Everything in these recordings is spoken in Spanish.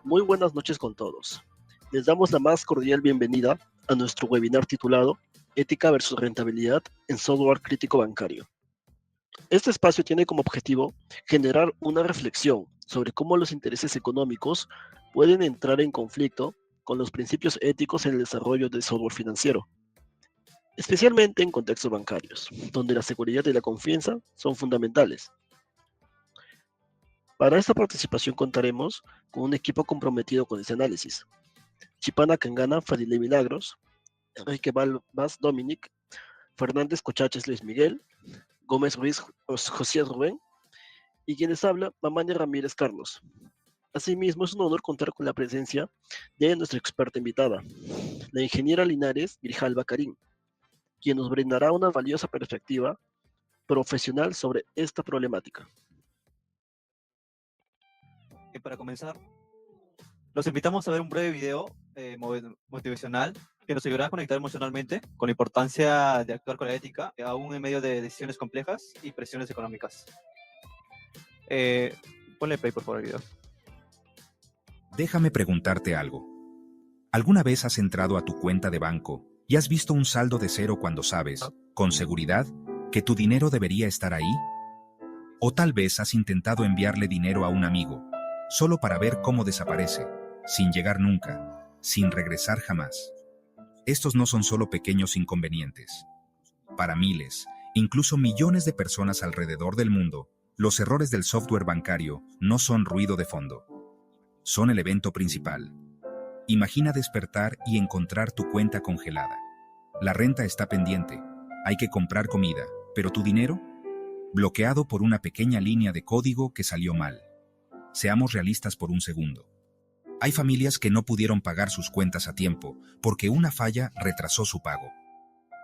Muy buenas noches con todos. Les damos la más cordial bienvenida a nuestro webinar titulado Ética versus rentabilidad en software crítico bancario. Este espacio tiene como objetivo generar una reflexión sobre cómo los intereses económicos pueden entrar en conflicto con los principios éticos en el desarrollo del software financiero, especialmente en contextos bancarios, donde la seguridad y la confianza son fundamentales. Para esta participación contaremos con un equipo comprometido con este análisis. Chipana Kangana, Fadile Milagros, Enrique Vaz Dominic, Fernández Cochaches Luis Miguel, Gómez Ruiz José Rubén y quienes habla, Mamani Ramírez Carlos. Asimismo, es un honor contar con la presencia de nuestra experta invitada, la ingeniera Linares Grijalva Karim, quien nos brindará una valiosa perspectiva profesional sobre esta problemática. Y para comenzar, los invitamos a ver un breve video motivacional que nos ayudará a conectar emocionalmente con la importancia de actuar con la ética, aún en medio de decisiones complejas y presiones económicas. Ponle play, por favor, el video. Déjame preguntarte algo. ¿Alguna vez has entrado a tu cuenta de banco y has visto un saldo de cero cuando sabes, con seguridad, que tu dinero debería estar ahí? ¿O tal vez has intentado enviarle dinero a un amigo, solo para ver cómo desaparece, sin llegar nunca, sin regresar jamás? Estos no son solo pequeños inconvenientes. Para miles, incluso millones de personas alrededor del mundo, los errores del software bancario no son ruido de fondo. Son el evento principal. Imagina despertar y encontrar tu cuenta congelada. La renta está pendiente, hay que comprar comida, pero tu dinero, bloqueado por una pequeña línea de código que salió mal. Seamos realistas por un segundo. Hay familias que no pudieron pagar sus cuentas a tiempo porque una falla retrasó su pago.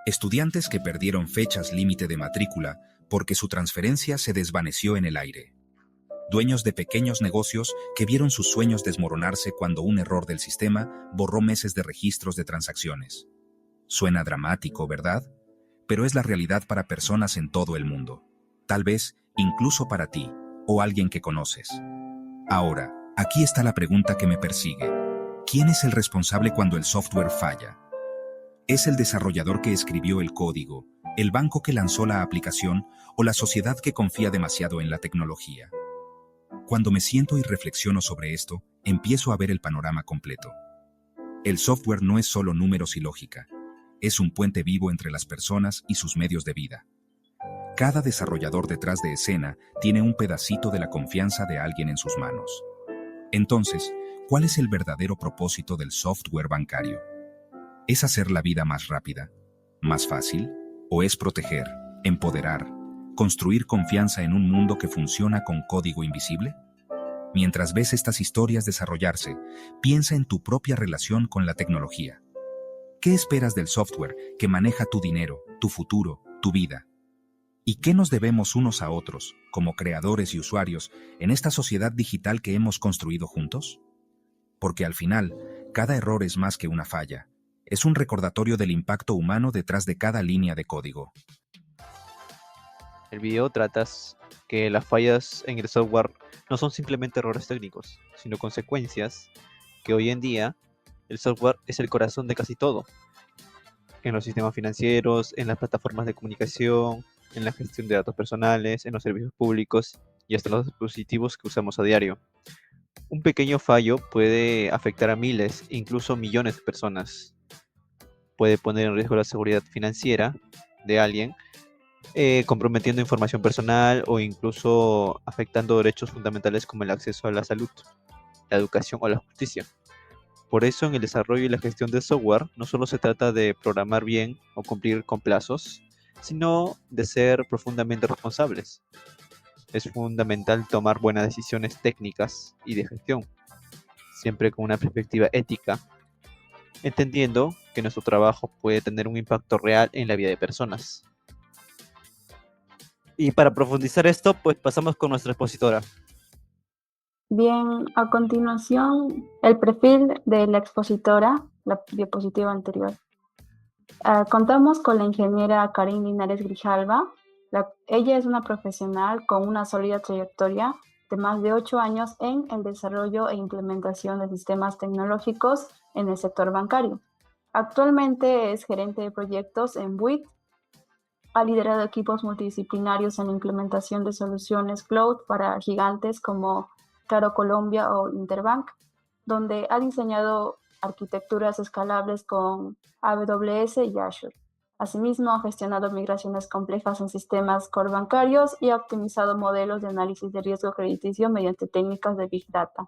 Estudiantes que perdieron fechas límite de matrícula porque su transferencia se desvaneció en el aire. Dueños de pequeños negocios que vieron sus sueños desmoronarse cuando un error del sistema borró meses de registros de transacciones. Suena dramático, ¿verdad? Pero es la realidad para personas en todo el mundo. Tal vez incluso para ti o alguien que conoces. Ahora, aquí está la pregunta que me persigue. ¿Quién es el responsable cuando el software falla? ¿Es el desarrollador que escribió el código, el banco que lanzó la aplicación o la sociedad que confía demasiado en la tecnología? Cuando me siento y reflexiono sobre esto, empiezo a ver el panorama completo. El software no es solo números y lógica. Es un puente vivo entre las personas y sus medios de vida. Cada desarrollador detrás de escena tiene un pedacito de la confianza de alguien en sus manos. Entonces, ¿cuál es el verdadero propósito del software bancario? ¿Es hacer la vida más rápida, más fácil? ¿O es proteger, empoderar, construir confianza en un mundo que funciona con código invisible? Mientras ves estas historias desarrollarse, piensa en tu propia relación con la tecnología. ¿Qué esperas del software que maneja tu dinero, tu futuro, tu vida? ¿Y qué nos debemos unos a otros, como creadores y usuarios, en esta sociedad digital que hemos construido juntos? Porque al final, cada error es más que una falla. Es un recordatorio del impacto humano detrás de cada línea de código. El video trata que las fallas en el software no son simplemente errores técnicos, sino consecuencias que hoy en día el software es el corazón de casi todo. En los sistemas financieros, en las plataformas de comunicación, en la gestión de datos personales, en los servicios públicos y hasta los dispositivos que usamos a diario. Un pequeño fallo puede afectar a miles, incluso millones de personas. Puede poner en riesgo la seguridad financiera de alguien, comprometiendo información personal o incluso afectando derechos fundamentales como el acceso a la salud, la educación o la justicia. Por eso, en el desarrollo y la gestión de software no solo se trata de programar bien o cumplir con plazos, sino de ser profundamente responsables. Es fundamental tomar buenas decisiones técnicas y de gestión, siempre con una perspectiva ética, entendiendo que nuestro trabajo puede tener un impacto real en la vida de personas. Y para profundizar esto, pues pasamos con nuestra expositora. Bien, a continuación, el perfil de la expositora, la diapositiva anterior. Contamos con la ingeniera Karim Linares Grijalva. Ella es una profesional con una sólida trayectoria de más de 8 años en el desarrollo e implementación de sistemas tecnológicos en el sector bancario. Actualmente es gerente de proyectos en Buit. Ha liderado equipos multidisciplinarios en la implementación de soluciones cloud para gigantes como Claro Colombia o Interbank, donde ha diseñado arquitecturas escalables con AWS y Azure. Asimismo, ha gestionado migraciones complejas en sistemas core bancarios y ha optimizado modelos de análisis de riesgo crediticio mediante técnicas de Big Data.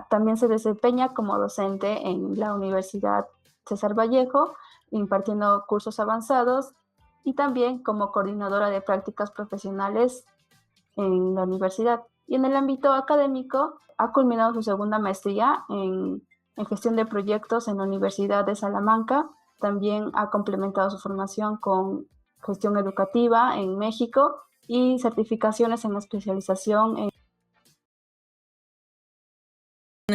También se desempeña como docente en la Universidad César Vallejo, impartiendo cursos avanzados, y también como coordinadora de prácticas profesionales en la universidad. Y en el ámbito académico, ha culminado su segunda maestría en gestión de proyectos en la Universidad de Salamanca. También ha complementado su formación con gestión educativa en México y certificaciones en especialización en...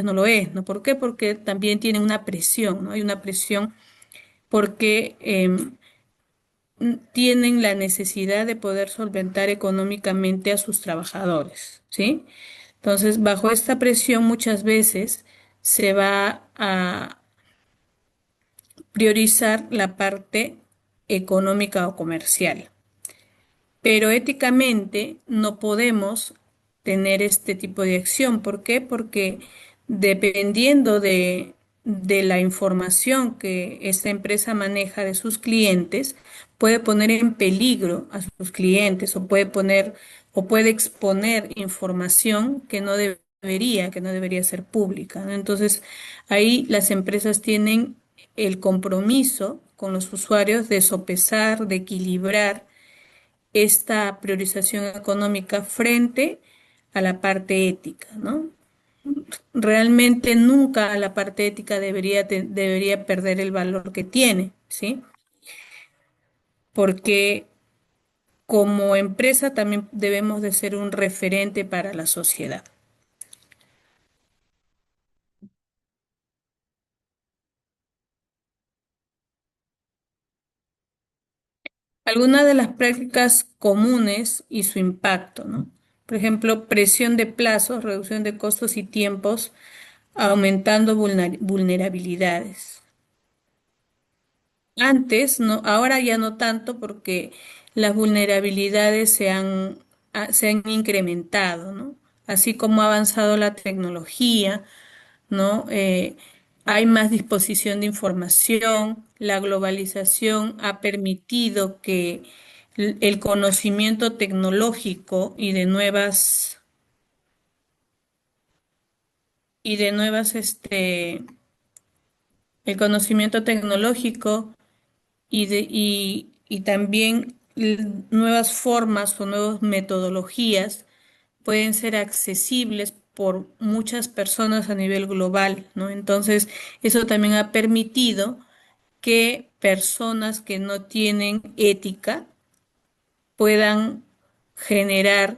No lo es, ¿no? ¿Por qué? Porque también tienen una presión, ¿no? Hay una presión porque tienen la necesidad de poder solventar económicamente a sus trabajadores, ¿sí? Entonces, bajo esta presión muchas veces se va a priorizar la parte económica o comercial. Pero éticamente no podemos tener este tipo de acción. ¿Por qué? Porque dependiendo de la información que esta empresa maneja de sus clientes, puede poner en peligro a sus clientes o puede poner o puede exponer información que no debería ser pública, ¿no? Entonces, ahí las empresas tienen el compromiso con los usuarios de sopesar, de equilibrar esta priorización económica frente a la parte ética, ¿no? Realmente nunca la parte ética debería perder el valor que tiene, ¿sí? Porque como empresa también debemos de ser un referente para la sociedad. Algunas de las prácticas comunes y su impacto, ¿no? Por ejemplo, presión de plazos, reducción de costos y tiempos, aumentando vulnerabilidades. Antes, no, ahora ya no tanto porque las vulnerabilidades se han incrementado, ¿no? Así como ha avanzado la tecnología, ¿no? Hay más disposición de información, la globalización ha permitido que el conocimiento tecnológico el conocimiento tecnológico y también nuevas formas o nuevas metodologías pueden ser accesibles por muchas personas a nivel global, ¿no? Entonces, eso también ha permitido que personas que no tienen ética puedan generar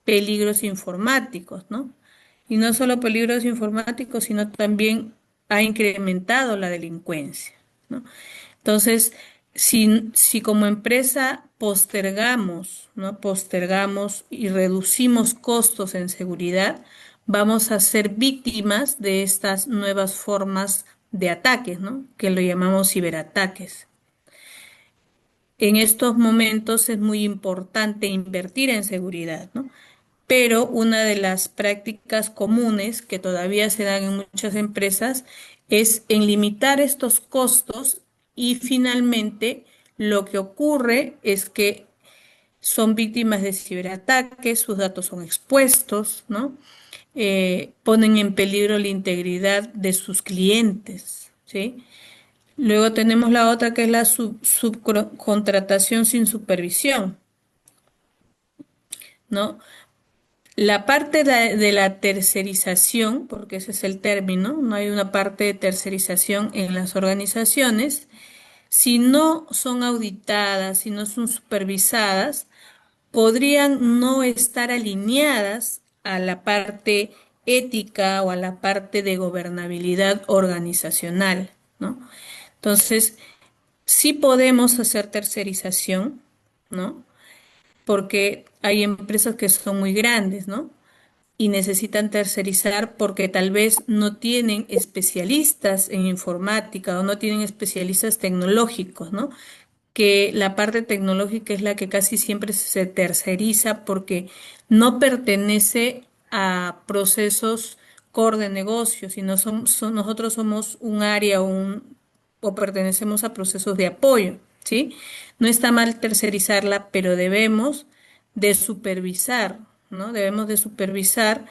peligros informáticos, ¿no? Y no solo peligros informáticos, sino también ha incrementado la delincuencia, ¿no? Entonces, si como empresa postergamos, ¿no? Postergamos y reducimos costos en seguridad, vamos a ser víctimas de estas nuevas formas de ataques, ¿no? Que lo llamamos ciberataques. En estos momentos es muy importante invertir en seguridad, ¿no? Pero una de las prácticas comunes que todavía se dan en muchas empresas es en limitar estos costos y finalmente lo que ocurre es que son víctimas de ciberataques, sus datos son expuestos, ¿no? Ponen en peligro la integridad de sus clientes, ¿sí? Luego tenemos la otra que es la subcontratación sin supervisión, ¿no? La parte de la tercerización, porque ese es el término, no hay una parte de tercerización en las organizaciones, si no son auditadas, si no son supervisadas, podrían no estar alineadas a la parte ética o a la parte de gobernabilidad organizacional, ¿no? Entonces, sí podemos hacer tercerización, ¿no? porque hay empresas que son muy grandes, ¿no? Y necesitan tercerizar porque tal vez no tienen especialistas en informática o no tienen especialistas tecnológicos, ¿no? Que la parte tecnológica es la que casi siempre se terceriza porque no pertenece a procesos core de negocio, sino nosotros somos un área o pertenecemos a procesos de apoyo, ¿sí? No está mal tercerizarla, pero debemos de supervisar, ¿no? Debemos de supervisar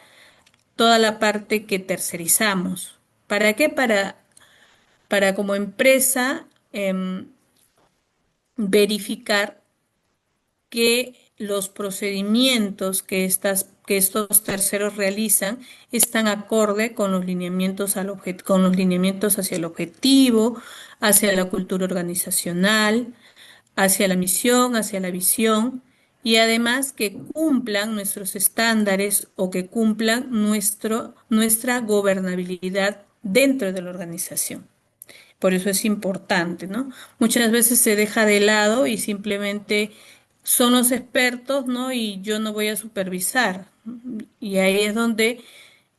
toda la parte que tercerizamos. ¿Para qué? Para como empresa verificar que los procedimientos que estos terceros realizan están acorde con los lineamientos, con los lineamientos hacia el objetivo, hacia la cultura organizacional, hacia la misión, hacia la visión, y además que cumplan nuestros estándares o que cumplan nuestra gobernabilidad dentro de la organización. Por eso es importante, ¿no? Muchas veces se deja de lado y simplemente son los expertos, ¿no? Y yo no voy a supervisar. Y ahí es donde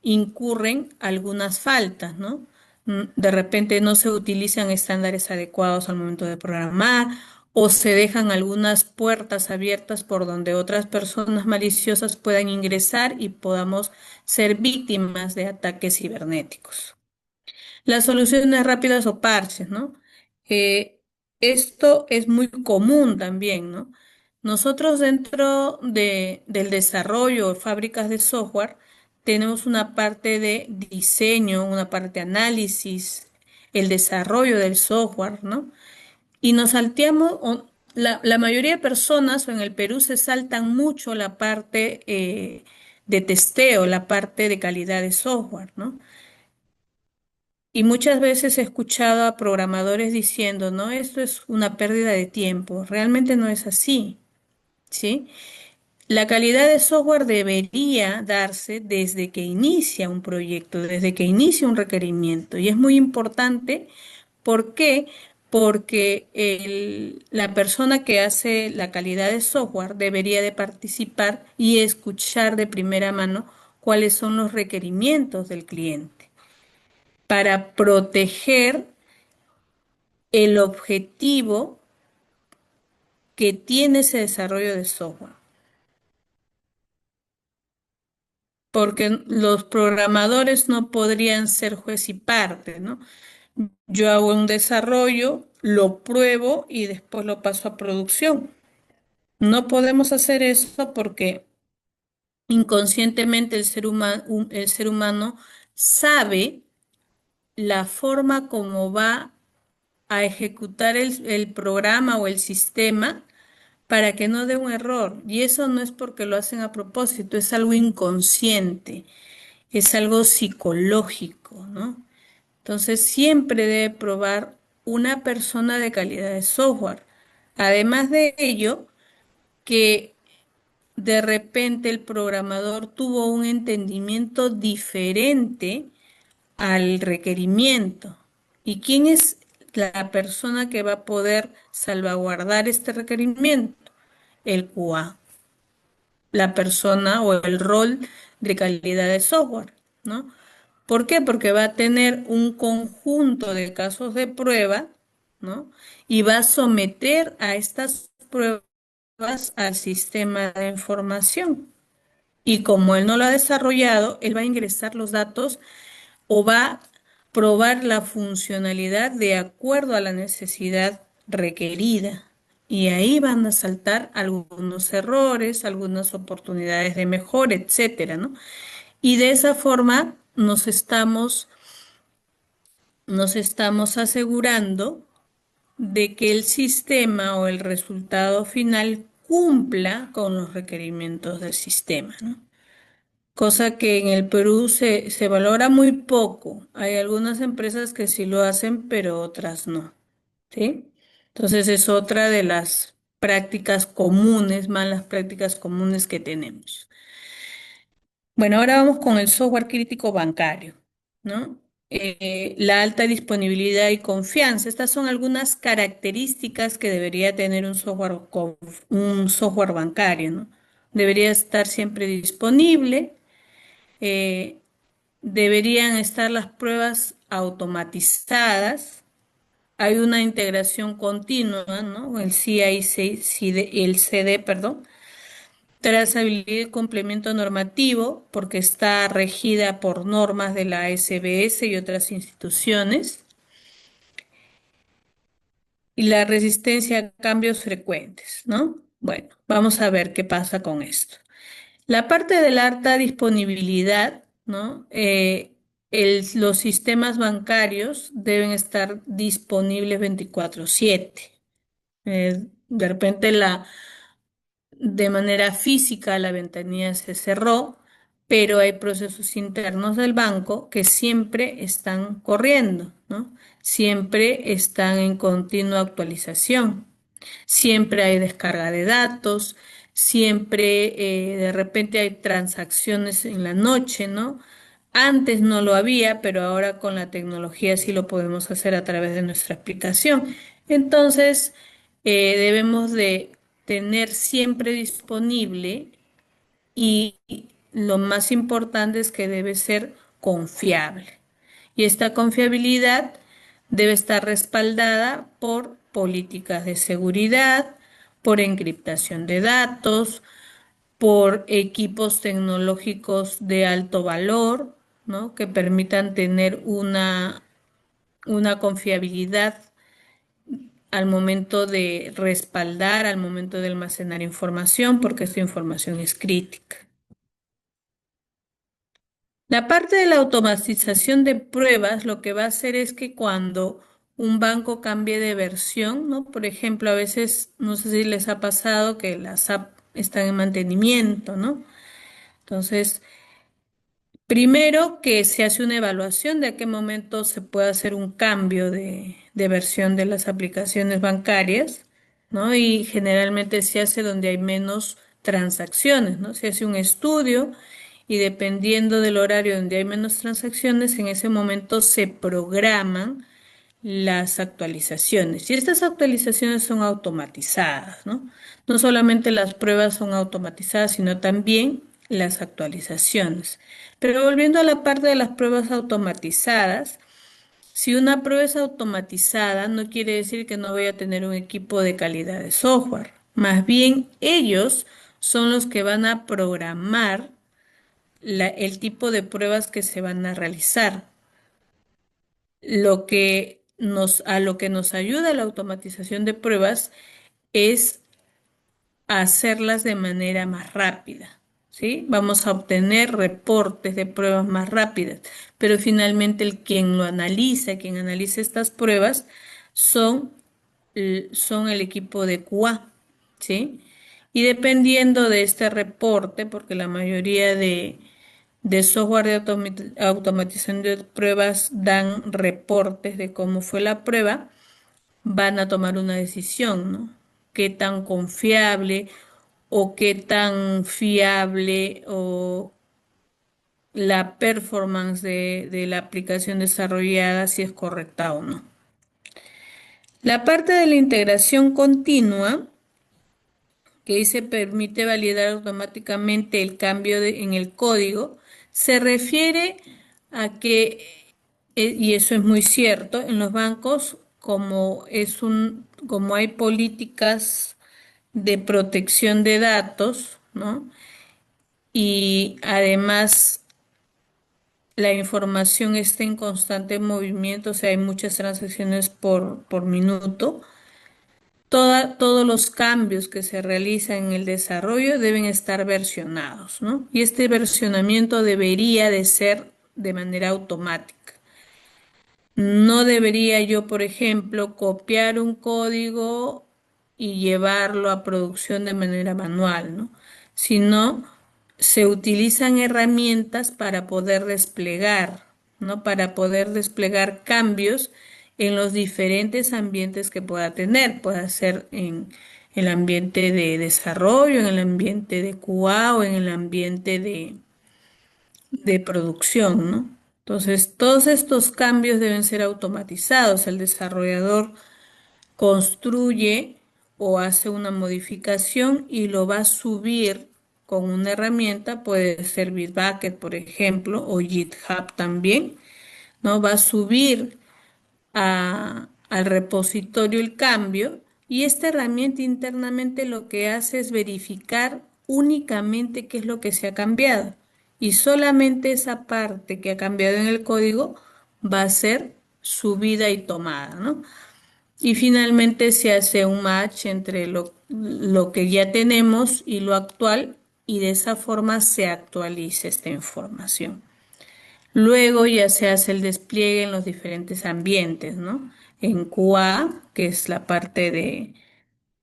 incurren algunas faltas, ¿no? De repente no se utilizan estándares adecuados al momento de programar o se dejan algunas puertas abiertas por donde otras personas maliciosas puedan ingresar y podamos ser víctimas de ataques cibernéticos. Las soluciones rápidas o parches, ¿no? Eh, Esto es muy común también, ¿no? Nosotros del desarrollo o fábricas de software tenemos una parte de diseño, una parte de análisis, el desarrollo del software, ¿no? Y nos salteamos, la mayoría de personas en el Perú se saltan mucho la parte de testeo, la parte de calidad de software, ¿no? Y muchas veces he escuchado a programadores diciendo, no, esto es una pérdida de tiempo. Realmente no es así, ¿sí? La calidad de software debería darse desde que inicia un proyecto, desde que inicia un requerimiento. Y es muy importante. ¿Por qué? Porque la persona que hace la calidad de software debería de participar y escuchar de primera mano cuáles son los requerimientos del cliente para proteger el objetivo que tiene ese desarrollo de software. Porque los programadores no podrían ser juez y parte, ¿no? Yo hago un desarrollo, lo pruebo y después lo paso a producción. No podemos hacer eso porque inconscientemente el ser humano sabe la forma como va a ejecutar el programa o el sistema para que no dé un error. Y eso no es porque lo hacen a propósito, es algo inconsciente, es algo psicológico, ¿no? Entonces siempre debe probar una persona de calidad de software. Además de ello, que de repente el programador tuvo un entendimiento diferente al requerimiento. ¿Y quién es la persona que va a poder salvaguardar este requerimiento? El QA, la persona o el rol de calidad de software, ¿no? ¿Por qué? Porque va a tener un conjunto de casos de prueba, ¿no? Y va a someter a estas pruebas al sistema de información. Y como él no lo ha desarrollado, él va a ingresar los datos o va a probar la funcionalidad de acuerdo a la necesidad requerida. Y ahí van a saltar algunos errores, algunas oportunidades de mejora, etcétera, ¿no? Y de esa forma nos estamos asegurando de que el sistema o el resultado final cumpla con los requerimientos del sistema, ¿no? Cosa que en el Perú se valora muy poco. Hay algunas empresas que sí lo hacen, pero otras no, ¿sí? Entonces es otra de las prácticas comunes, malas prácticas comunes que tenemos. Bueno, ahora vamos con el software crítico bancario, ¿no? la alta disponibilidad y confianza. Estas son algunas características que debería tener un software bancario, ¿no? Debería estar siempre disponible, eh, deberían estar las pruebas automatizadas. Hay una integración continua, ¿no? El CI, el CD, perdón. Trazabilidad y complemento normativo, porque está regida por normas de la SBS y otras instituciones. Y la resistencia a cambios frecuentes, ¿no? Bueno, vamos a ver qué pasa con esto. La parte de la alta disponibilidad, ¿no? Los sistemas bancarios deben estar disponibles 24/7. De repente de manera física la ventanilla se cerró, pero hay procesos internos del banco que siempre están corriendo, ¿no? Siempre están en continua actualización. Siempre hay descarga de datos, siempre de repente hay transacciones en la noche, ¿no? Antes no lo había, pero ahora con la tecnología sí lo podemos hacer a través de nuestra aplicación. Entonces, debemos de tener siempre disponible y lo más importante es que debe ser confiable. Y esta confiabilidad debe estar respaldada por políticas de seguridad, por encriptación de datos, por equipos tecnológicos de alto valor, ¿no? Que permitan tener una confiabilidad al momento de respaldar, al momento de almacenar información, porque esta información es crítica. La parte de la automatización de pruebas lo que va a hacer es que cuando un banco cambie de versión, ¿no? Por ejemplo, a veces, no sé si les ha pasado que las apps están en mantenimiento, ¿no? Entonces, primero que se hace una evaluación de a qué momento se puede hacer un cambio de versión de las aplicaciones bancarias, ¿no? Y generalmente se hace donde hay menos transacciones, ¿no? Se hace un estudio y dependiendo del horario donde hay menos transacciones, en ese momento se programan las actualizaciones. Y estas actualizaciones son automatizadas, ¿no? No solamente las pruebas son automatizadas, sino también las actualizaciones. Pero volviendo a la parte de las pruebas automatizadas, si una prueba es automatizada, no quiere decir que no voy a tener un equipo de calidad de software. Más bien, ellos son los que van a programar el tipo de pruebas que se van a realizar. A lo que nos ayuda la automatización de pruebas es hacerlas de manera más rápida, ¿sí? Vamos a obtener reportes de pruebas más rápidas, pero finalmente quien analiza estas pruebas son, son el equipo de QA, ¿sí? Y dependiendo de este reporte, porque la mayoría de software de automatización de pruebas dan reportes de cómo fue la prueba, van a tomar una decisión, ¿no? Qué tan confiable o qué tan fiable o la performance de la aplicación desarrollada, si es correcta o no. La parte de la integración continua, que dice permite validar automáticamente el cambio en el código, se refiere a que, y eso es muy cierto, en los bancos, como hay políticas de protección de datos, ¿no? Y además la información está en constante movimiento, o sea, hay muchas transacciones por minuto. Todos los cambios que se realizan en el desarrollo deben estar versionados, ¿no? Y este versionamiento debería de ser de manera automática. No debería yo, por ejemplo, copiar un código y llevarlo a producción de manera manual, ¿no? Sino se utilizan herramientas para poder desplegar, ¿no? Para poder desplegar cambios en los diferentes ambientes que pueda tener. Puede ser en el ambiente de desarrollo, en el ambiente de QA o en el ambiente de producción, ¿no? Entonces, todos estos cambios deben ser automatizados. El desarrollador construye o hace una modificación y lo va a subir con una herramienta, puede ser Bitbucket, por ejemplo, o GitHub también, ¿no? Va a subir al repositorio el cambio y esta herramienta internamente lo que hace es verificar únicamente qué es lo que se ha cambiado y solamente esa parte que ha cambiado en el código va a ser subida y tomada, ¿no? Y finalmente se hace un match entre lo que ya tenemos y lo actual y de esa forma se actualiza esta información. Luego ya se hace el despliegue en los diferentes ambientes, ¿no? En QA, que es la parte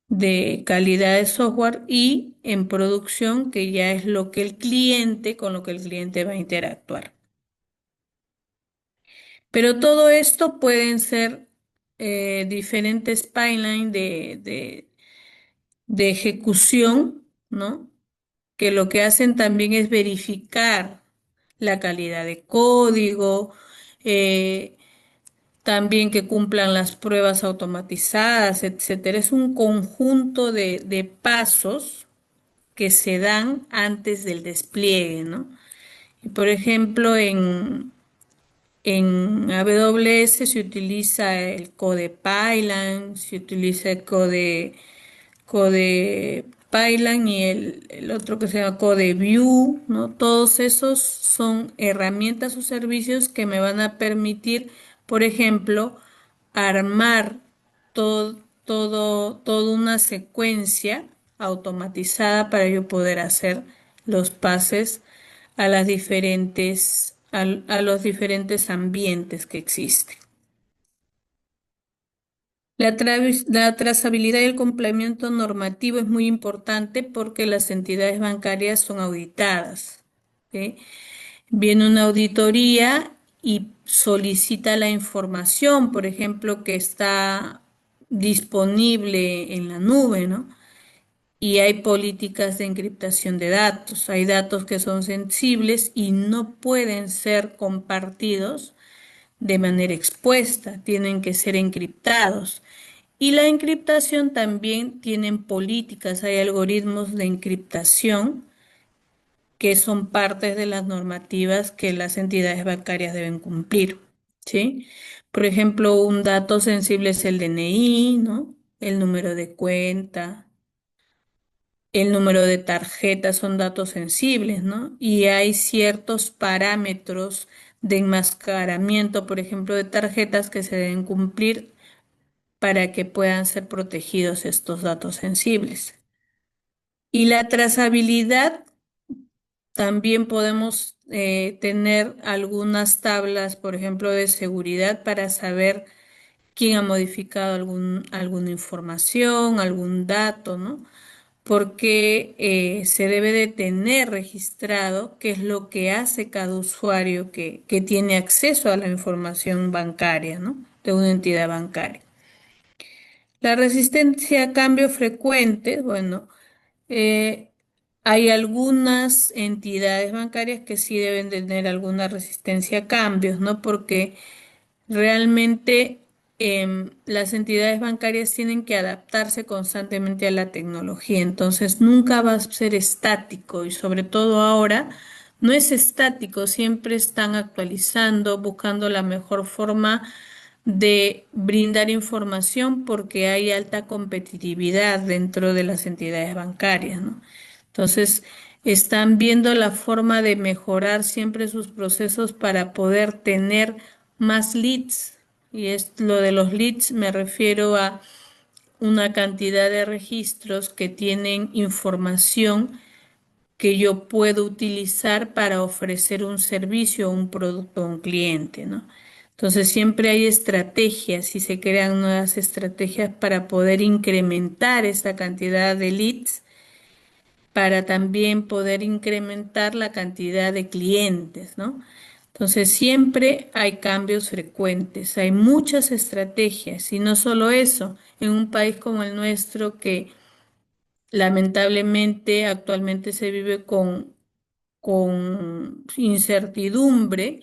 de calidad de software, y en producción, que ya es lo que el cliente, con lo que el cliente va a interactuar. Pero todo esto pueden ser diferentes pipelines de ejecución, ¿no? Que lo que hacen también es verificar la calidad de código, eh, también que cumplan las pruebas automatizadas, etcétera. Es un conjunto de pasos que se dan antes del despliegue, ¿no? Y por ejemplo, en AWS se utiliza el Code Pipeline, se utiliza el Code Pipeline y el otro que se llama Code View, ¿no? Todos esos son herramientas o servicios que me van a permitir, por ejemplo, armar toda una secuencia automatizada para yo poder hacer los pases a los diferentes ambientes que existen. La trazabilidad y el cumplimiento normativo es muy importante porque las entidades bancarias son auditadas, ¿sí? Viene una auditoría y solicita la información, por ejemplo, que está disponible en la nube, ¿no? Y hay políticas de encriptación de datos. Hay datos que son sensibles y no pueden ser compartidos de manera expuesta, tienen que ser encriptados. Y la encriptación también tienen políticas, hay algoritmos de encriptación que son partes de las normativas que las entidades bancarias deben cumplir, ¿sí? Por ejemplo, un dato sensible es el DNI, ¿no? El número de cuenta, el número de tarjeta son datos sensibles, ¿no? Y hay ciertos parámetros de enmascaramiento, por ejemplo, de tarjetas que se deben cumplir para que puedan ser protegidos estos datos sensibles. Y la trazabilidad, también podemos tener algunas tablas, por ejemplo, de seguridad para saber quién ha modificado alguna información, algún dato, ¿no? Porque se debe de tener registrado qué es lo que hace cada usuario que tiene acceso a la información bancaria, ¿no? De una entidad bancaria. La resistencia a cambios frecuentes, bueno, eh, hay algunas entidades bancarias que sí deben de tener alguna resistencia a cambios, ¿no? Porque realmente las entidades bancarias tienen que adaptarse constantemente a la tecnología, entonces nunca va a ser estático y sobre todo ahora no es estático, siempre están actualizando, buscando la mejor forma de brindar información porque hay alta competitividad dentro de las entidades bancarias, ¿no? Entonces, están viendo la forma de mejorar siempre sus procesos para poder tener más leads. Y es lo de los leads, me refiero a una cantidad de registros que tienen información que yo puedo utilizar para ofrecer un servicio o un producto a un cliente, ¿no? Entonces siempre hay estrategias y se crean nuevas estrategias para poder incrementar esta cantidad de leads, para también poder incrementar la cantidad de clientes, ¿no? Entonces siempre hay cambios frecuentes, hay muchas estrategias y no solo eso, en un país como el nuestro que lamentablemente actualmente se vive con incertidumbre,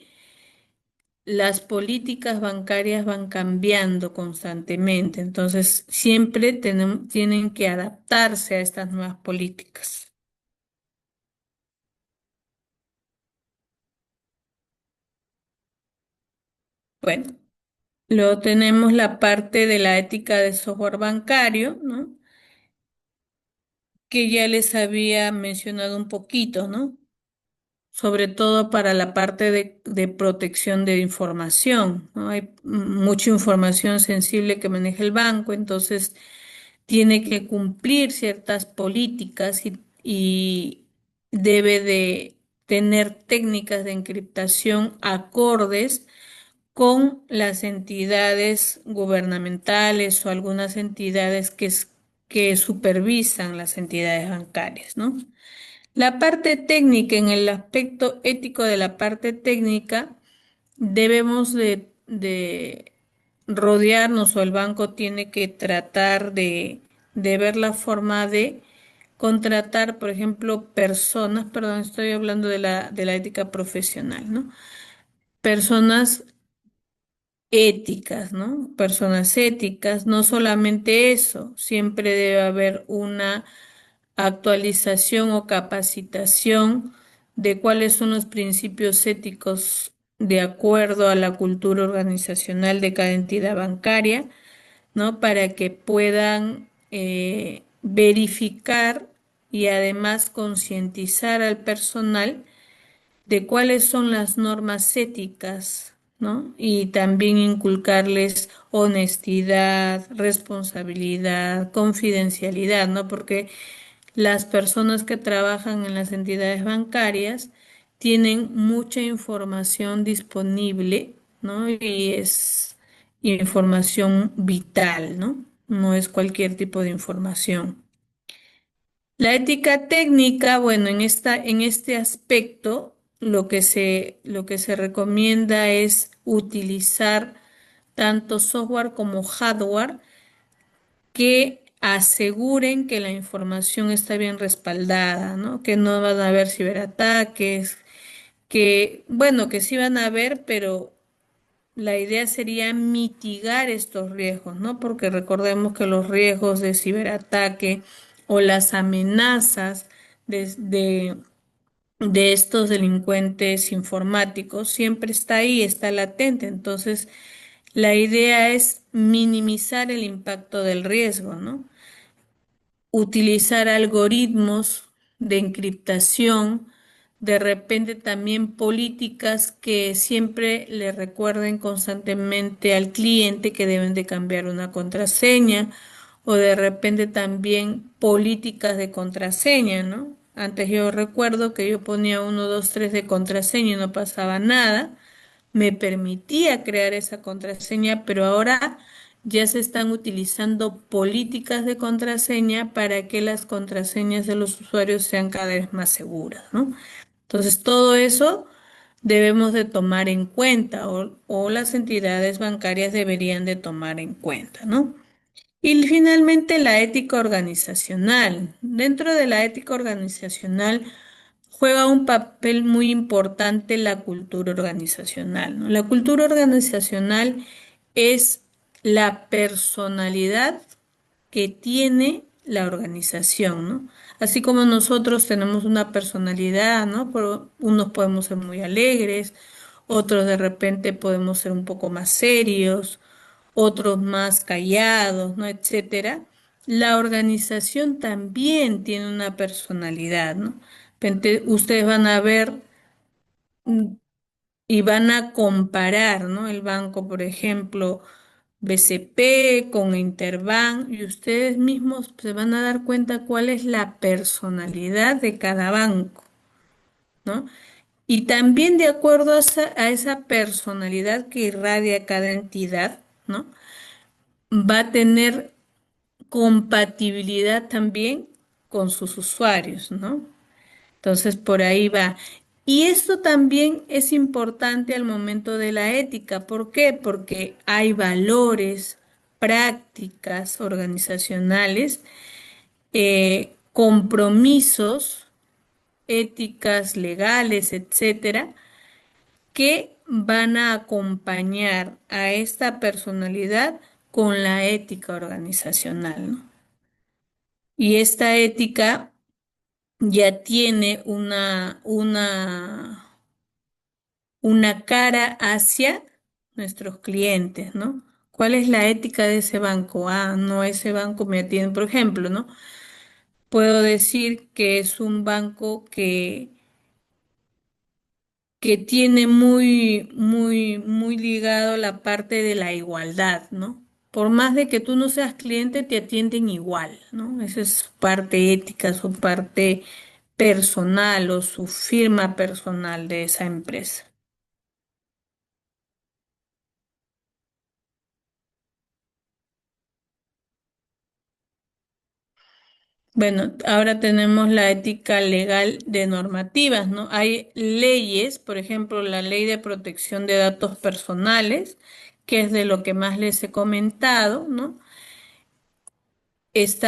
las políticas bancarias van cambiando constantemente, entonces siempre tienen que adaptarse a estas nuevas políticas. Bueno, luego tenemos la parte de la ética de software bancario, ¿no? Que ya les había mencionado un poquito, ¿no? Sobre todo para la parte de protección de información, ¿no? Hay mucha información sensible que maneja el banco, entonces tiene que cumplir ciertas políticas y debe de tener técnicas de encriptación acordes con las entidades gubernamentales o algunas entidades que supervisan las entidades bancarias, ¿no? La parte técnica, en el aspecto ético de la parte técnica, debemos de rodearnos o el banco tiene que tratar de ver la forma de contratar, por ejemplo, personas, perdón, estoy hablando de la ética profesional, ¿no? Personas éticas, ¿no? Personas éticas, no solamente eso, siempre debe haber una actualización o capacitación de cuáles son los principios éticos de acuerdo a la cultura organizacional de cada entidad bancaria, ¿no? Para que puedan verificar y además concientizar al personal de cuáles son las normas éticas, ¿no? Y también inculcarles honestidad, responsabilidad, confidencialidad, ¿no? Porque las personas que trabajan en las entidades bancarias tienen mucha información disponible, ¿no? Y es información vital, ¿no? No es cualquier tipo de información. La ética técnica, bueno, en este aspecto, lo que se recomienda es utilizar tanto software como hardware que aseguren que la información está bien respaldada, ¿no? Que no van a haber ciberataques, que, bueno, que sí van a haber, pero la idea sería mitigar estos riesgos, ¿no? Porque recordemos que los riesgos de ciberataque o las amenazas de estos delincuentes informáticos siempre está ahí, está latente. Entonces, la idea es minimizar el impacto del riesgo, ¿no? Utilizar algoritmos de encriptación, de repente también políticas que siempre le recuerden constantemente al cliente que deben de cambiar una contraseña o de repente también políticas de contraseña, ¿no? Antes yo recuerdo que yo ponía 1, 2, 3 de contraseña y no pasaba nada, me permitía crear esa contraseña, pero ahora ya se están utilizando políticas de contraseña para que las contraseñas de los usuarios sean cada vez más seguras, ¿no? Entonces, todo eso debemos de tomar en cuenta o las entidades bancarias deberían de tomar en cuenta, ¿no? Y finalmente la ética organizacional. Dentro de la ética organizacional juega un papel muy importante la cultura organizacional, ¿no? La cultura organizacional es la personalidad que tiene la organización, ¿no? Así como nosotros tenemos una personalidad, ¿no? Unos podemos ser muy alegres, otros de repente podemos ser un poco más serios, otros más callados, ¿no? Etcétera. La organización también tiene una personalidad, ¿no? Ustedes van a ver mm, y van a comparar, ¿no? El banco, por ejemplo, BCP con Interbank y ustedes mismos se van a dar cuenta cuál es la personalidad de cada banco, ¿no? Y también de acuerdo a esa personalidad que irradia cada entidad, ¿no? Va a tener compatibilidad también con sus usuarios, ¿no? Entonces, por ahí va. Y esto también es importante al momento de la ética. ¿Por qué? Porque hay valores, prácticas organizacionales, compromisos, éticas legales, etcétera, que van a acompañar a esta personalidad con la ética organizacional, ¿no? Y esta ética ya tiene una cara hacia nuestros clientes, ¿no? ¿Cuál es la ética de ese banco? Ah, no, ese banco me atiende, por ejemplo, ¿no? Puedo decir que es un banco que tiene muy ligado la parte de la igualdad, ¿no? Por más de que tú no seas cliente, te atienden igual, ¿no? Esa es su parte ética, su parte personal o su firma personal de esa empresa. Bueno, ahora tenemos la ética legal de normativas, ¿no? Hay leyes, por ejemplo, la Ley de Protección de Datos Personales, que es de lo que más les he comentado, ¿no? Es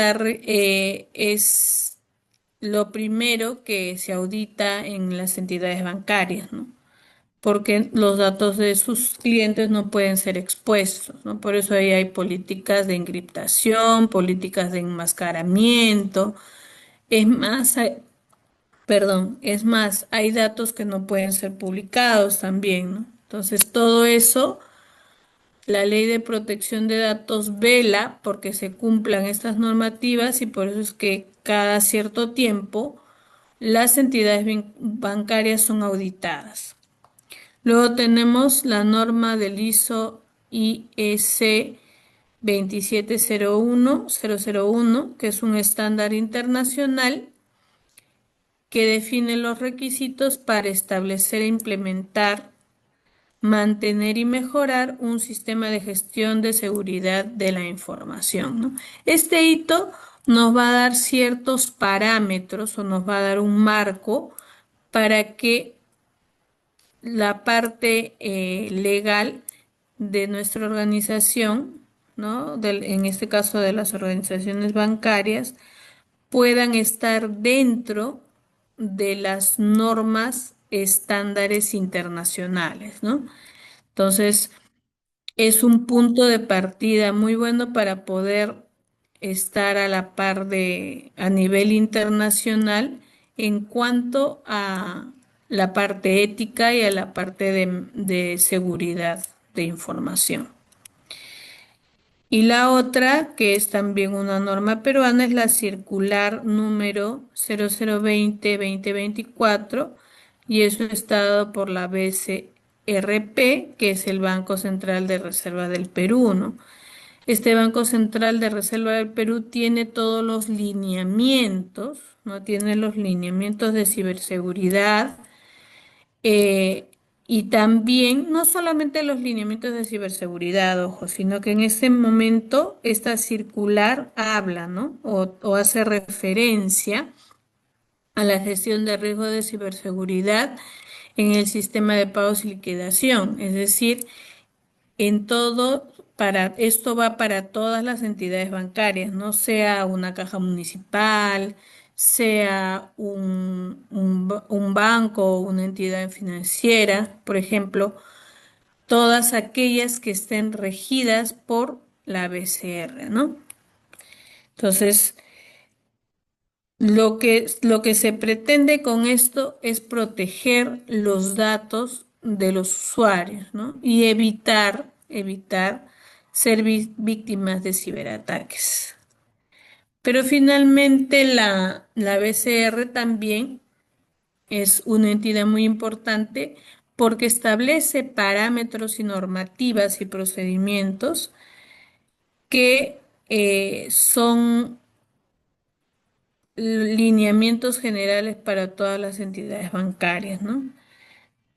lo primero que se audita en las entidades bancarias, ¿no? Porque los datos de sus clientes no pueden ser expuestos, ¿no? Por eso ahí hay políticas de encriptación, políticas de enmascaramiento. Es más, es más, hay datos que no pueden ser publicados también, ¿no? Entonces, todo eso, la Ley de Protección de Datos vela porque se cumplan estas normativas y por eso es que cada cierto tiempo las entidades bancarias son auditadas. Luego tenemos la norma del ISO IEC 2701001, que es un estándar internacional que define los requisitos para establecer e implementar, mantener y mejorar un sistema de gestión de seguridad de la información, ¿no? Este hito nos va a dar ciertos parámetros o nos va a dar un marco para que la parte legal de nuestra organización, ¿no? En este caso de las organizaciones bancarias, puedan estar dentro de las normas estándares internacionales, ¿no? Entonces, es un punto de partida muy bueno para poder estar a la par a nivel internacional en cuanto a la parte ética y a la parte de seguridad de información. Y la otra, que es también una norma peruana, es la circular número 0020-2024 y eso está dado por la BCRP, que es el Banco Central de Reserva del Perú, ¿no? Este Banco Central de Reserva del Perú tiene todos los lineamientos, ¿no? Tiene los lineamientos de ciberseguridad, eh, y también, no solamente los lineamientos de ciberseguridad, ojo, sino que en ese momento esta circular habla, ¿no? O hace referencia a la gestión de riesgo de ciberseguridad en el sistema de pagos y liquidación, es decir, en todo, esto va para todas las entidades bancarias, no sea una caja municipal, sea un banco o una entidad financiera, por ejemplo, todas aquellas que estén regidas por la BCR, ¿no? Entonces, lo que se pretende con esto es proteger los datos de los usuarios, ¿no? Y evitar ser víctimas de ciberataques. Pero finalmente la BCR también es una entidad muy importante porque establece parámetros y normativas y procedimientos que son lineamientos generales para todas las entidades bancarias, ¿no?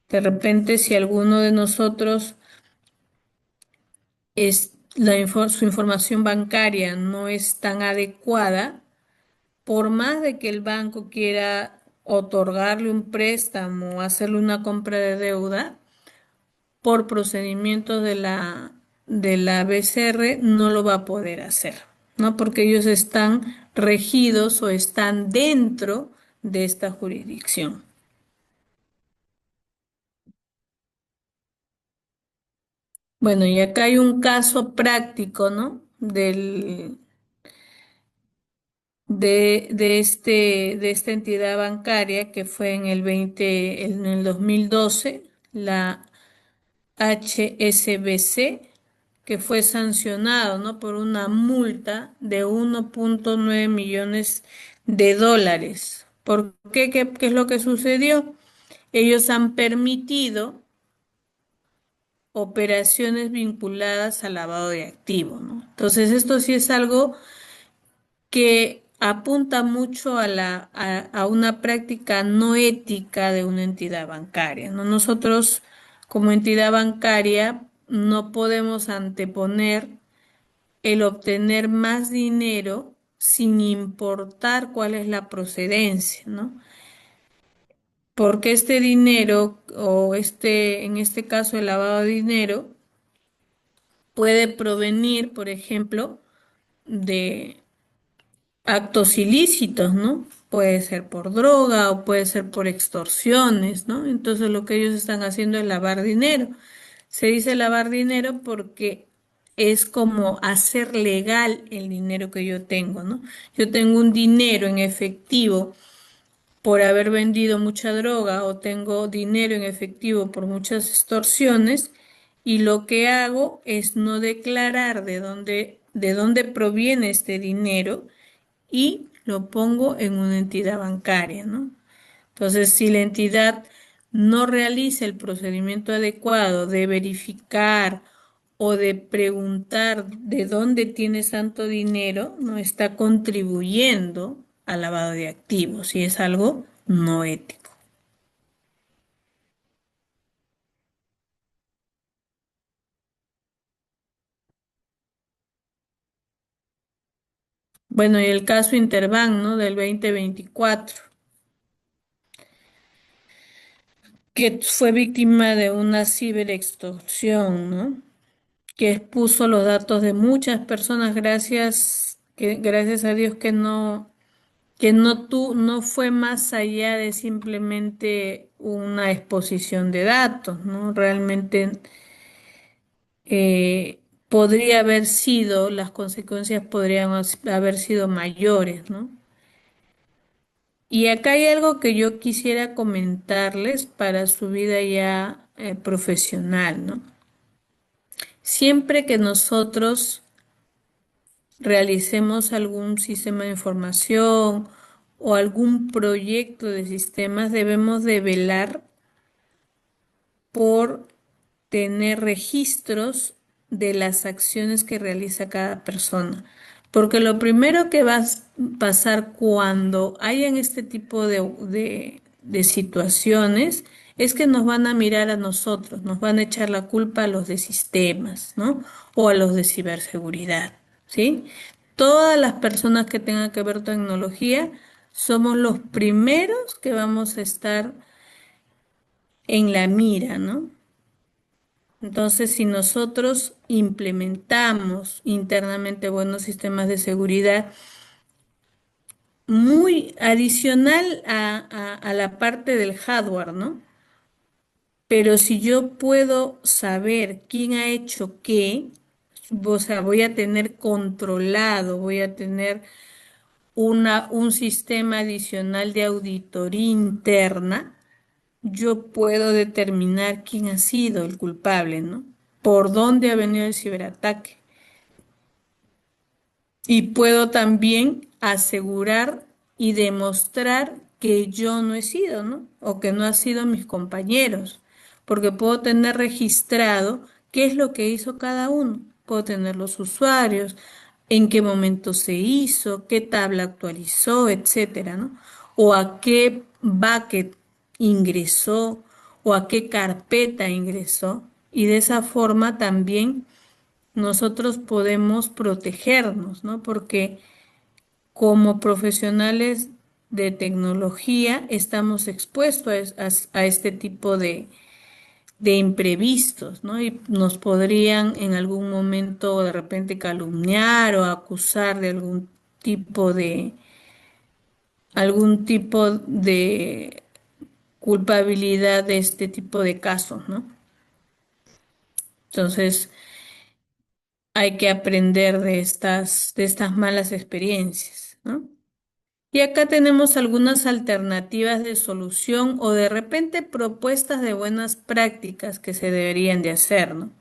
De repente, si alguno de nosotros su información bancaria no es tan adecuada, por más de que el banco quiera otorgarle un préstamo o hacerle una compra de deuda, por procedimientos de la BCR no lo va a poder hacer, ¿no? Porque ellos están regidos o están dentro de esta jurisdicción. Bueno, y acá hay un caso práctico, ¿no? De esta entidad bancaria que fue en el 2012, la HSBC, que fue sancionado, ¿no? Por una multa de 1,9 millones de dólares. ¿Por qué? ¿Qué es lo que sucedió? Ellos han permitido operaciones vinculadas al lavado de activos, ¿no? Entonces, esto sí es algo que apunta mucho a una práctica no ética de una entidad bancaria, ¿no? Nosotros, como entidad bancaria, no podemos anteponer el obtener más dinero sin importar cuál es la procedencia, ¿no? Porque este dinero, en este caso el lavado de dinero, puede provenir, por ejemplo, de actos ilícitos, ¿no? Puede ser por droga o puede ser por extorsiones, ¿no? Entonces lo que ellos están haciendo es lavar dinero. Se dice lavar dinero porque es como hacer legal el dinero que yo tengo, ¿no? Yo tengo un dinero en efectivo por haber vendido mucha droga o tengo dinero en efectivo por muchas extorsiones y lo que hago es no declarar de dónde proviene este dinero y lo pongo en una entidad bancaria, ¿no? Entonces, si la entidad no realiza el procedimiento adecuado de verificar o de preguntar de dónde tienes tanto dinero, no está contribuyendo al lavado de activos y es algo no ético. Bueno, y el caso Interbank, ¿no? Del 2024, que fue víctima de una ciberextorsión, ¿no? Que expuso los datos de muchas personas gracias a Dios no fue más allá de simplemente una exposición de datos, ¿no? Realmente podría haber sido, las consecuencias podrían haber sido mayores, ¿no? Y acá hay algo que yo quisiera comentarles para su vida ya profesional, ¿no? Siempre que nosotros realicemos algún sistema de información o algún proyecto de sistemas, debemos de velar por tener registros de las acciones que realiza cada persona. Porque lo primero que va a pasar cuando hayan este tipo de situaciones es que nos van a mirar a nosotros, nos van a echar la culpa a los de sistemas, ¿no? O a los de ciberseguridad, ¿sí? Todas las personas que tengan que ver tecnología somos los primeros que vamos a estar en la mira, ¿no? Entonces, si nosotros implementamos internamente buenos sistemas de seguridad, muy adicional a la parte del hardware, ¿no? Pero si yo puedo saber quién ha hecho qué, o sea, voy a tener controlado, voy a tener un sistema adicional de auditoría interna, yo puedo determinar quién ha sido el culpable, ¿no? Por dónde ha venido el ciberataque. Y puedo también asegurar y demostrar que yo no he sido, ¿no? O que no han sido mis compañeros, porque puedo tener registrado qué es lo que hizo cada uno. Puedo tener los usuarios, en qué momento se hizo, qué tabla actualizó, etcétera, ¿no? O a qué bucket ingresó o a qué carpeta ingresó. Y de esa forma también nosotros podemos protegernos, ¿no? Porque como profesionales de tecnología estamos expuestos a este tipo de imprevistos, ¿no? Y nos podrían en algún momento de repente calumniar o acusar de algún tipo de culpabilidad de este tipo de casos, ¿no? Entonces, hay que aprender de estas malas experiencias, ¿no? Y acá tenemos algunas alternativas de solución o de repente propuestas de buenas prácticas que se deberían de hacer, ¿no?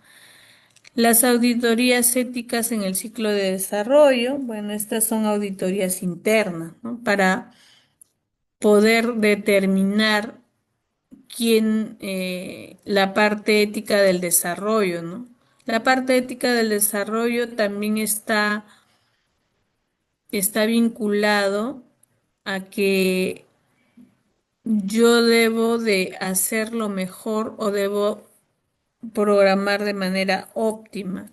Las auditorías éticas en el ciclo de desarrollo, bueno, estas son auditorías internas, ¿no? Para poder determinar la parte ética del desarrollo, ¿no? La parte ética del desarrollo también está vinculado a que yo debo de hacerlo mejor o debo programar de manera óptima,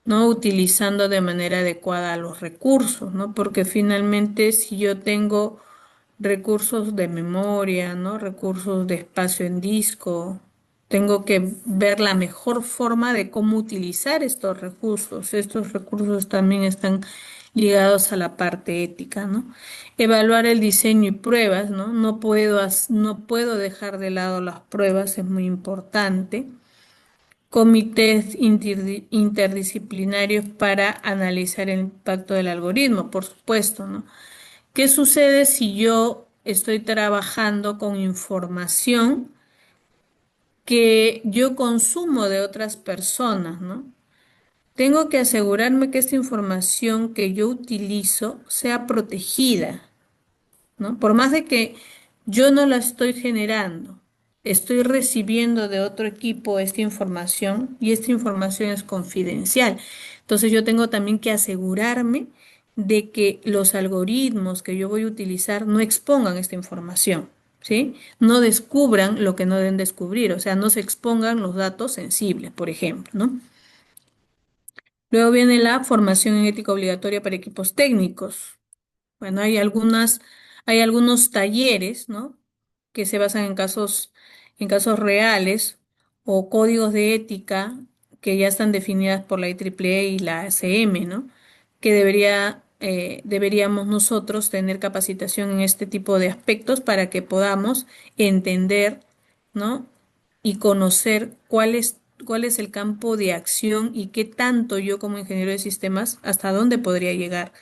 ¿no? Utilizando de manera adecuada los recursos, ¿no? Porque finalmente si yo tengo recursos de memoria, ¿no? Recursos de espacio en disco, tengo que ver la mejor forma de cómo utilizar estos recursos. Estos recursos también están ligados a la parte ética, ¿no? Evaluar el diseño y pruebas, ¿no? No puedo dejar de lado las pruebas, es muy importante. Comités interdisciplinarios para analizar el impacto del algoritmo, por supuesto, ¿no? ¿Qué sucede si yo estoy trabajando con información que yo consumo de otras personas, ¿no? Tengo que asegurarme que esta información que yo utilizo sea protegida, ¿no? Por más de que yo no la estoy generando, estoy recibiendo de otro equipo esta información y esta información es confidencial. Entonces yo tengo también que asegurarme de que los algoritmos que yo voy a utilizar no expongan esta información, ¿sí? No descubran lo que no deben descubrir, o sea, no se expongan los datos sensibles, por ejemplo, ¿no? Luego viene la formación en ética obligatoria para equipos técnicos. Bueno, hay algunos talleres, ¿no? Que se basan en casos reales o códigos de ética que ya están definidas por la IEEE y la ACM, ¿no? Que deberíamos nosotros tener capacitación en este tipo de aspectos para que podamos entender, ¿no? Y conocer cuál es el campo de acción y qué tanto yo como ingeniero de sistemas, hasta dónde podría llegar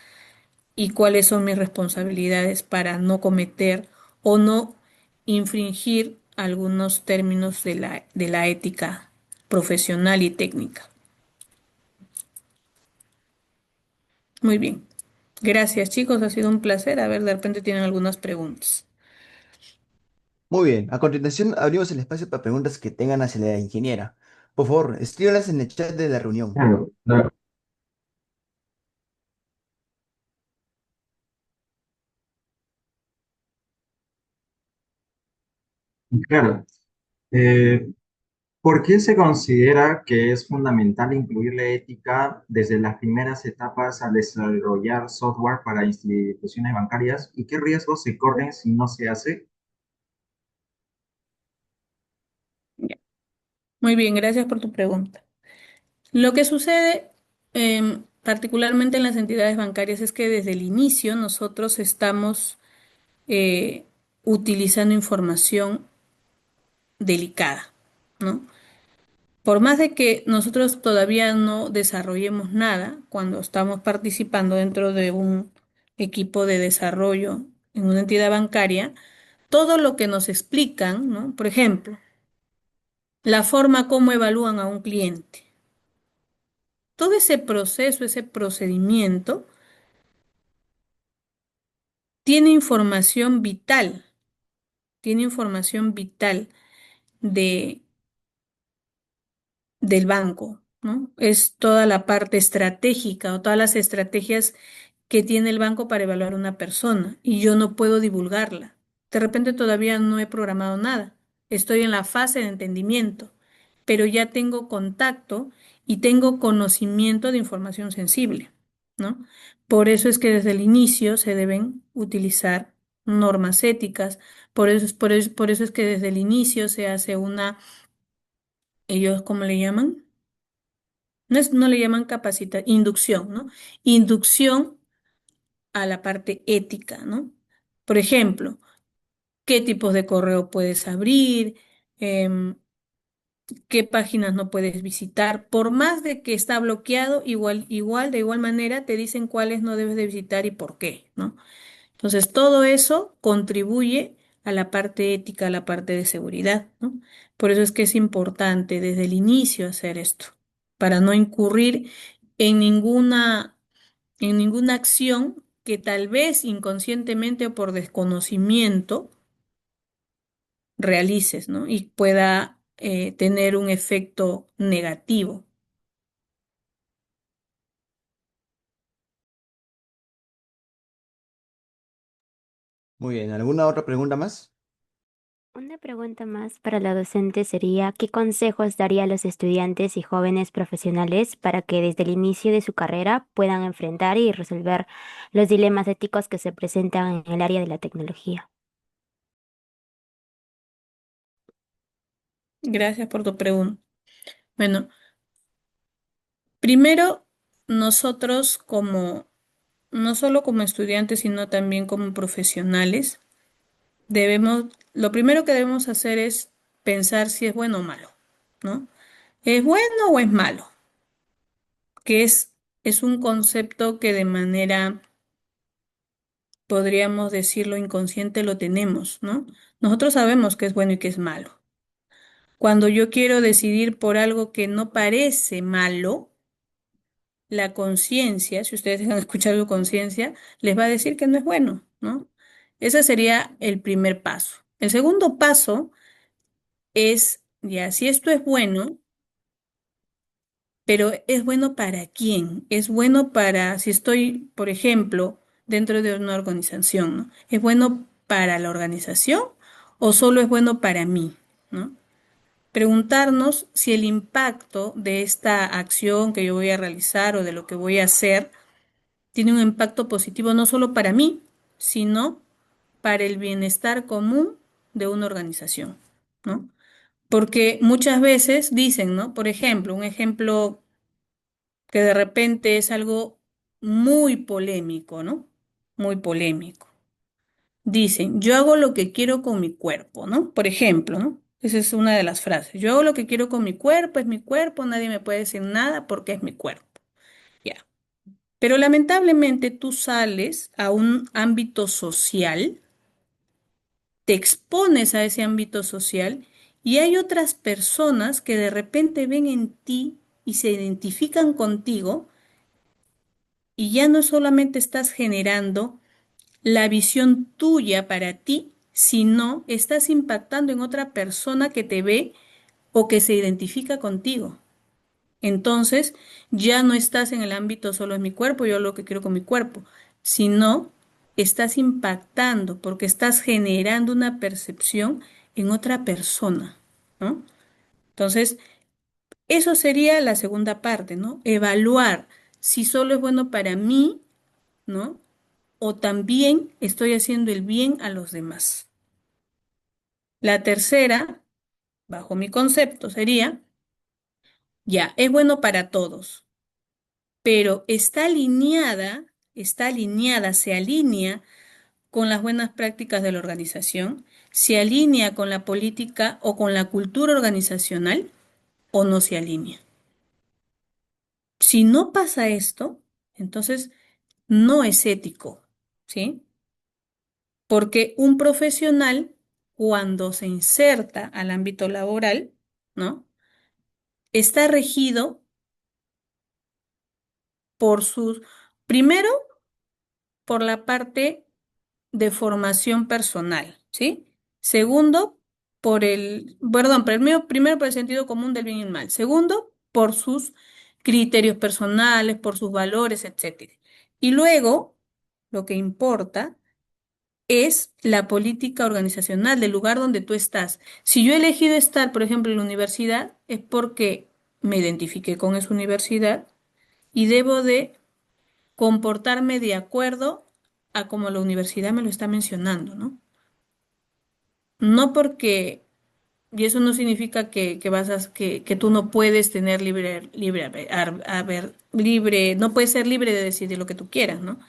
y cuáles son mis responsabilidades para no cometer o no infringir algunos términos de la ética profesional y técnica. Muy bien. Gracias, chicos. Ha sido un placer. A ver, de repente tienen algunas preguntas. Muy bien, a continuación abrimos el espacio para preguntas que tengan hacia la ingeniera. Por favor, escríbanlas en el chat de la reunión. Claro, claro, claro. Eh, ¿Por qué se considera que es fundamental incluir la ética desde las primeras etapas al desarrollar software para instituciones bancarias? ¿Y qué riesgos se corren si no se hace? Ya. Muy bien, gracias por tu pregunta. Lo que sucede, particularmente en las entidades bancarias, es que desde el inicio nosotros estamos eh, utilizando información delicada, ¿no? Por más de que nosotros todavía no desarrollemos nada, cuando estamos participando dentro de un equipo de desarrollo en una entidad bancaria, todo lo que nos explican, ¿no? Por ejemplo, la forma como evalúan a un cliente. Todo ese proceso, ese procedimiento, tiene tiene información vital de del banco, ¿no? Es toda la parte estratégica o todas las estrategias que tiene el banco para evaluar a una persona y yo no puedo divulgarla. De repente todavía no he programado nada. Estoy en la fase de entendimiento, pero ya tengo contacto y tengo conocimiento de información sensible, ¿no? Por eso es que desde el inicio se deben utilizar normas éticas, por eso es que desde el inicio se hace ellos, ¿cómo le llaman? No le llaman inducción, ¿no? Inducción a la parte ética, ¿no? Por ejemplo, ¿qué tipos de correo puedes abrir? Em, qué páginas no puedes visitar. Por más de que está bloqueado, de igual manera te dicen cuáles no debes de visitar y por qué, ¿no? Entonces, todo eso contribuye a la parte ética, a la parte de seguridad, ¿no? Por eso es que es importante desde el inicio hacer esto, para no incurrir en ninguna acción que tal vez inconscientemente o por desconocimiento realices, ¿no? Y pueda tener un efecto negativo. Muy bien, ¿alguna otra pregunta más? Una pregunta más para la docente sería, ¿qué consejos daría a los estudiantes y jóvenes profesionales para que desde el inicio de su carrera puedan enfrentar y resolver los dilemas éticos que se presentan en el área de la tecnología? Gracias por tu pregunta. Bueno, primero, nosotros no solo como estudiantes, sino también como profesionales, lo primero que debemos hacer es pensar si es bueno o malo, ¿no? ¿Es bueno o es malo? Que es un concepto que de manera, podríamos decirlo, inconsciente lo tenemos, ¿no? Nosotros sabemos qué es bueno y qué es malo. Cuando yo quiero decidir por algo que no parece malo, la conciencia, si ustedes dejan escuchar su conciencia, les va a decir que no es bueno, ¿no? Ese sería el primer paso. El segundo paso es, ya, si esto es bueno, pero ¿es bueno para quién? Es bueno para, si estoy, por ejemplo, dentro de una organización, ¿no? ¿Es bueno para la organización o solo es bueno para mí, ¿no? Preguntarnos si el impacto de esta acción que yo voy a realizar o de lo que voy a hacer tiene un impacto positivo no solo para mí, sino para el bienestar común de una organización, ¿no? Porque muchas veces dicen, ¿no? Por ejemplo, un ejemplo que de repente es algo muy polémico, ¿no? Muy polémico. Dicen, yo hago lo que quiero con mi cuerpo, ¿no? Por ejemplo, ¿no? Esa es una de las frases. Yo hago lo que quiero con mi cuerpo, es mi cuerpo, nadie me puede decir nada porque es mi cuerpo. Ya. Pero lamentablemente tú sales a un ámbito social, te expones a ese ámbito social y hay otras personas que de repente ven en ti y se identifican contigo y ya no solamente estás generando la visión tuya para ti, sino estás impactando en otra persona que te ve o que se identifica contigo. Entonces, ya no estás en el ámbito solo de mi cuerpo, yo lo que quiero con mi cuerpo, sino estás impactando porque estás generando una percepción en otra persona, ¿no? Entonces, eso sería la segunda parte, ¿no? Evaluar si solo es bueno para mí, ¿no? O también estoy haciendo el bien a los demás. La tercera, bajo mi concepto, sería, ya, es bueno para todos, pero está alineada, se alinea con las buenas prácticas de la organización, se alinea con la política o con la cultura organizacional o no se alinea. Si no pasa esto, entonces no es ético, ¿sí? Porque un profesional, cuando se inserta al ámbito laboral, ¿no? Está regido por sus, primero, por la parte de formación personal, ¿sí? Segundo, primero por el sentido común del bien y el mal. Segundo, por sus criterios personales, por sus valores, etcétera. Y luego, lo que importa es la política organizacional del lugar donde tú estás. Si yo he elegido estar, por ejemplo, en la universidad, es porque me identifiqué con esa universidad y debo de comportarme de acuerdo a como la universidad me lo está mencionando, ¿no? No porque, y eso no significa que tú no puedes tener no puedes ser libre de decidir lo que tú quieras, ¿no?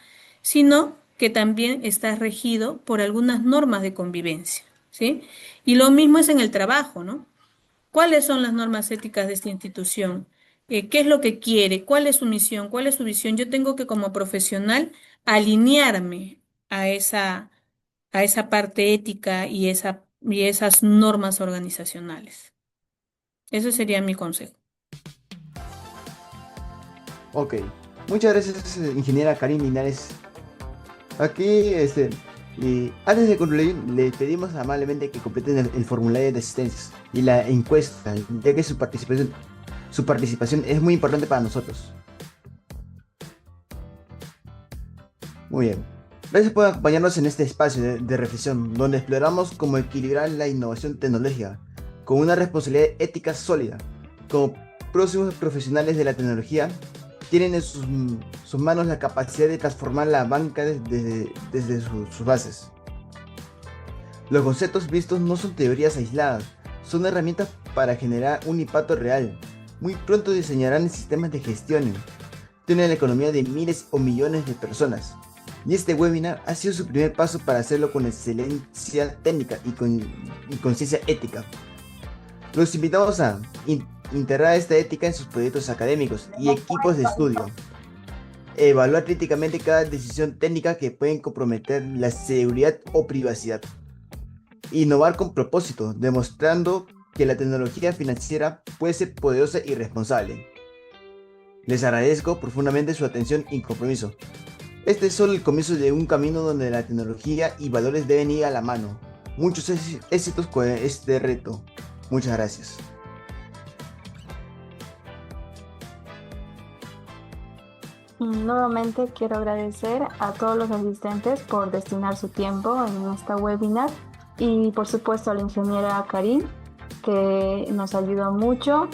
Sino que también estás regido por algunas normas de convivencia, ¿sí? Y lo mismo es en el trabajo, ¿no? ¿Cuáles son las normas éticas de esta institución? ¿Qué es lo que quiere? ¿Cuál es su misión? ¿Cuál es su visión? Yo tengo que como profesional alinearme a esa parte ética y esas normas organizacionales. Ese sería mi consejo. Ok. Muchas gracias, ingeniera Karin Linares. Aquí, y antes de concluir, le pedimos amablemente que completen el formulario de asistencias y la encuesta, ya que su participación es muy importante para nosotros. Muy bien. Gracias por acompañarnos en este espacio de reflexión, donde exploramos cómo equilibrar la innovación tecnológica con una responsabilidad ética sólida. Como próximos profesionales de la tecnología, tienen en sus manos la capacidad de transformar la banca desde sus bases. Los conceptos vistos no son teorías aisladas, son herramientas para generar un impacto real. Muy pronto diseñarán sistemas de gestión de la economía de miles o millones de personas. Y este webinar ha sido su primer paso para hacerlo con excelencia técnica y conciencia ética. Los invitamos a integrar esta ética en sus proyectos académicos y equipos de estudio. Evaluar críticamente cada decisión técnica que pueden comprometer la seguridad o privacidad. Innovar con propósito, demostrando que la tecnología financiera puede ser poderosa y responsable. Les agradezco profundamente su atención y compromiso. Este es solo el comienzo de un camino donde la tecnología y valores deben ir a la mano. Muchos éxitos con este reto. Muchas gracias. Nuevamente quiero agradecer a todos los asistentes por destinar su tiempo en esta webinar y por supuesto a la ingeniera Karin, que nos ayudó mucho.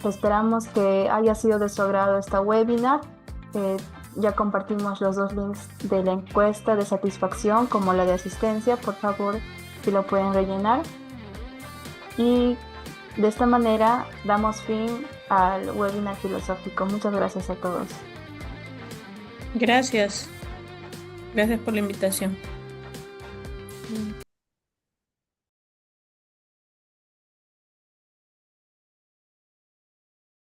Esperamos que haya sido de su agrado esta webinar. Ya compartimos los dos links de la encuesta de satisfacción como la de asistencia. Por favor, si lo pueden rellenar. Y de esta manera damos fin al webinar filosófico. Muchas gracias a todos. Gracias. Gracias por la invitación.